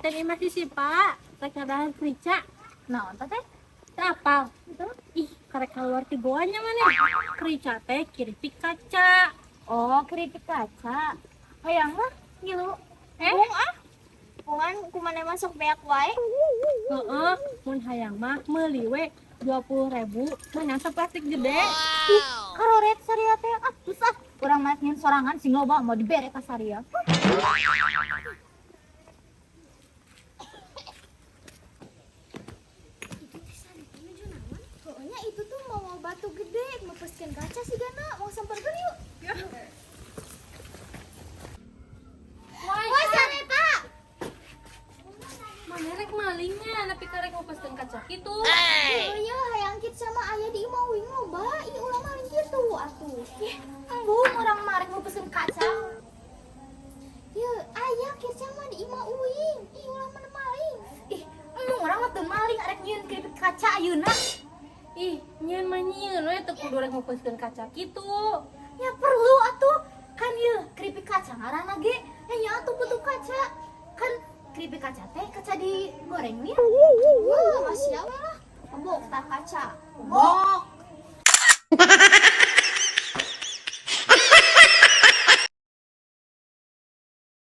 Tadi masih sih Pak, rekadahan krica. Nah, teh Apa? Itu? Ih, karek keluar ti goanya mana? Krica teh keripik kaca. oh keripik kaca. Hayang mah ngilu. Eh? Pungan kumane masuk beak wae. Heeh, mun hayang mah meuli we 20.000 menang plastik gede. Ih, karoret saria teh atuh sah. Urang mah nyin sorangan sing loba mau dibere ka saria. Pokoknya itu tuh mau batu gede, ngepeskeun kaca sih Gana, mau samperkeun yuk. Woi Sareta. Mana rek malingnya, tapi karek mau pesen kaca gitu. Iya, hayang kit sama ayah di imah wing loba, ieu ulah maling kitu atuh. Embung urang marek mau pesen kaca. Ieu ayah kit sama di imah uing, ieu ulah mana maling. Ih, embung urang mah teu maling arek nyieun keripik kaca ayeuna. Ih, nyeun mah nyieun we teu kudu rek mau pesen kaca gitu. Ya perlu atuh. Kan ieu keripik kaca ngaranna ge nya atuh butuh kaca. Kan keripik kaca teh kaca digoreng ya. Wah, masih awe lah. Kebok tak kaca. Bok.